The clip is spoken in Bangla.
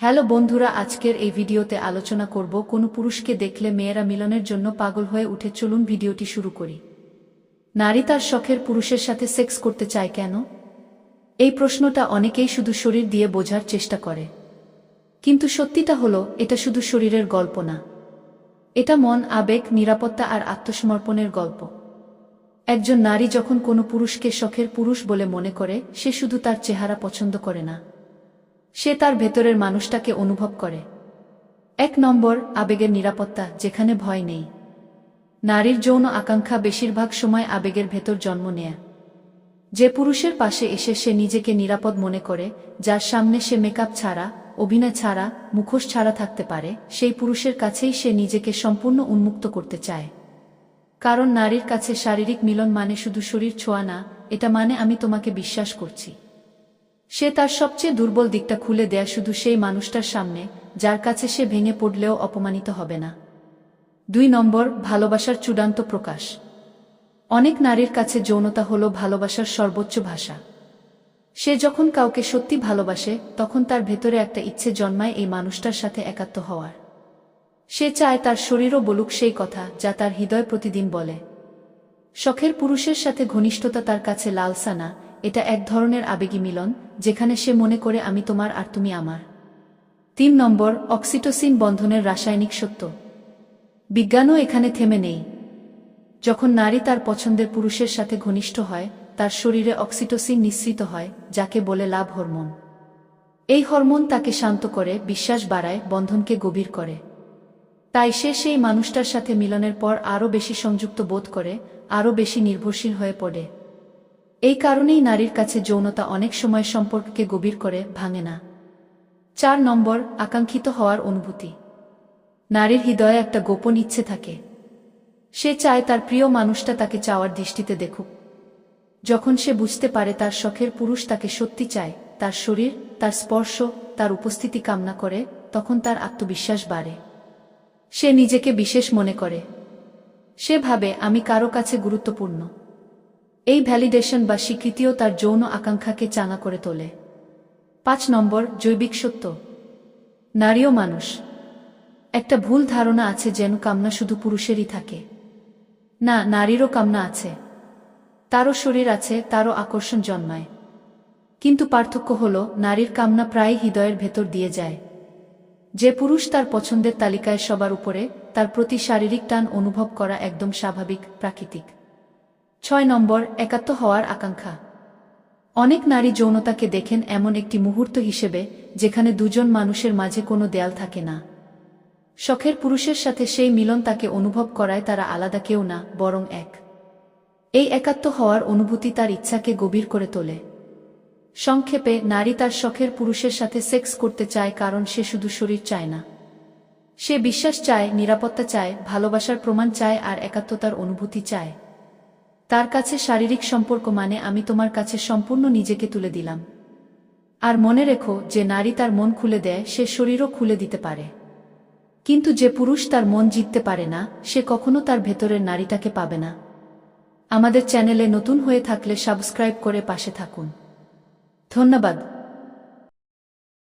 হ্যালো বন্ধুরা, আজকের এই ভিডিওতে আলোচনা করব কোনো পুরুষকে দেখলে মেয়েরা মিলনের জন্য পাগল হয়ে উঠে। চলুন ভিডিওটি শুরু করি। নারী তার শখের পুরুষের সাথে সেক্স করতে চায় কেন? এই প্রশ্নটা অনেকেই শুধু শরীর দিয়ে বোঝার চেষ্টা করে, কিন্তু সত্যিটা হলো এটা শুধু শরীরের গল্প না, এটা মন, আবেগ, নিরাপত্তা আর আত্মসমর্পণের গল্প। একজন নারী যখন কোনো পুরুষকে শখের পুরুষ বলে মনে করে, সে শুধু তার চেহারা পছন্দ করে না, সে তার ভেতরের মানুষটাকে অনুভব করে। 1 নম্বর, আবেগের নিরাপত্তা, যেখানে ভয় নেই। নারীর যৌন আকাঙ্ক্ষা বেশিরভাগ সময় আবেগের ভেতর জন্ম নেয়। যে পুরুষের পাশে এসে সে নিজেকে নিরাপদ মনে করে, যার সামনে সে মেকআপ ছাড়া, অভিনয় ছাড়া, মুখোশ ছাড়া থাকতে পারে, সেই পুরুষের কাছেই সে নিজেকে সম্পূর্ণ উন্মুক্ত করতে চায়। কারণ নারীর কাছে শারীরিক মিলন মানে শুধু শরীর ছোঁয়া না, এটা মানে আমি তোমাকে বিশ্বাস করছি। সে তার সবচেয়ে দুর্বল দিকটা খুলে দেয় শুধু সেই মানুষটার সামনে, যার কাছে সে ভেঙে পড়লেও অপমানিত হবে না। 2 নম্বর, ভালোবাসার চূড়ান্ত প্রকাশ। অনেক নারীর কাছে যৌনতা হলো ভালোবাসার সর্বোচ্চ ভাষা। সে যখন কাউকে সত্যি ভালোবাসে, তখন তার ভেতরে একটা ইচ্ছে জন্মায় এই মানুষটার সাথে একাত্ম হওয়ার। সে চায় তার শরীরও বলুক সেই কথা যা তার হৃদয় প্রতিদিন বলে। শখের পুরুষের সাথে ঘনিষ্ঠতা তার কাছে লালসা না, এটা এক ধরনের আবেগী মিলন, যেখানে সে মনে করে আমি তোমার আর তুমি আমার। 3 নম্বর, অক্সিটোসিন বন্ধনের রাসায়নিক সত্য। বিজ্ঞানও এখানে থেমে নেই। যখন নারী তার পছন্দের পুরুষের সাথে ঘনিষ্ঠ হয়, তার শরীরে অক্সিটোসিন নিঃসৃত হয়, যাকে বলে লাভ হরমোন। এই হরমোন তাকে শান্ত করে, বিশ্বাস বাড়ায়, বন্ধনকে গভীর করে। তাই সে সেই মানুষটার সাথে মিলনের পর আরও বেশি সংযুক্ত বোধ করে, আরও বেশি নির্ভরশীল হয়ে পড়ে। এই কারণেই নারীর কাছে যৌনতা অনেক সময় সম্পর্ককে গভীর করে, ভাঙে না। 4 নম্বর, আকাঙ্ক্ষিত হওয়ার অনুভূতি। নারীর হৃদয়ে একটা গোপন ইচ্ছে থাকে। সে চায় তার প্রিয় মানুষটা তাকে চাওয়ার দৃষ্টিতে দেখুক। যখন সে বুঝতে পারে তার শখের পুরুষ তাকে সত্যি চায়, তার শরীর, তার স্পর্শ, তার উপস্থিতি কামনা করে, তখন তার আত্মবিশ্বাস বাড়ে। সে নিজেকে বিশেষ মনে করে। সে ভাবে আমি কারো কাছে গুরুত্বপূর্ণ। এই ভ্যালিডেশন বা স্বীকৃতিও তার যৌন আকাঙ্ক্ষাকে চাঙা করে তোলে। 5 নম্বর, জৈবিক সত্য। নারীও মানুষ। একটা ভুল ধারণা আছে যেন কামনা শুধু পুরুষেরই থাকে। না, নারীরও কামনা আছে। তারও শরীর আছে, তারও আকর্ষণ জন্মায়। কিন্তু পার্থক্য হলো, নারীর কামনা প্রায় হৃদয়ের ভেতর দিয়ে যায়। যে পুরুষ তার পছন্দের তালিকায় সবার উপরে, তার প্রতি শারীরিক টান অনুভব করা একদম স্বাভাবিক, প্রাকৃতিক। 6 নম্বর, একাত্ম হওয়ার আকাঙ্ক্ষা। অনেক নারী যৌনতাকে দেখেন এমন একটি মুহূর্ত হিসেবে, যেখানে দুজন মানুষের মাঝে কোনো দেয়াল থাকে না। শখের পুরুষের সাথে সেই মিলন তাকে অনুভব করায় তারা আলাদা কেউ না, বরং এক। এই একাত্ম হওয়ার অনুভূতি তার ইচ্ছাকে গভীর করে তোলে। সংক্ষেপে, নারী তার শখের পুরুষের সাথে সেক্স করতে চায় কারণ সে শুধু শরীর চায় না। সে বিশ্বাস চায়, নিরাপত্তা চায়, ভালোবাসার প্রমাণ চায় আর একাত্মতার অনুভূতি চায়। তার কাছে শারীরিক সম্পর্ক মানে আমি তোমার কাছে সম্পূর্ণ নিজেকে তুলে দিলাম। আর মনে রেখো, যে নারী তার মন খুলে দেয়, সে শরীরও খুলে দিতে পারে। কিন্তু যে পুরুষ তার মন জিততে পারে না, সে কখনো তার ভেতরের নারীটাকে পাবে না। আমাদের চ্যানেলে নতুন হয়ে থাকলে সাবস্ক্রাইব করে পাশে থাকুন। ধন্যবাদ।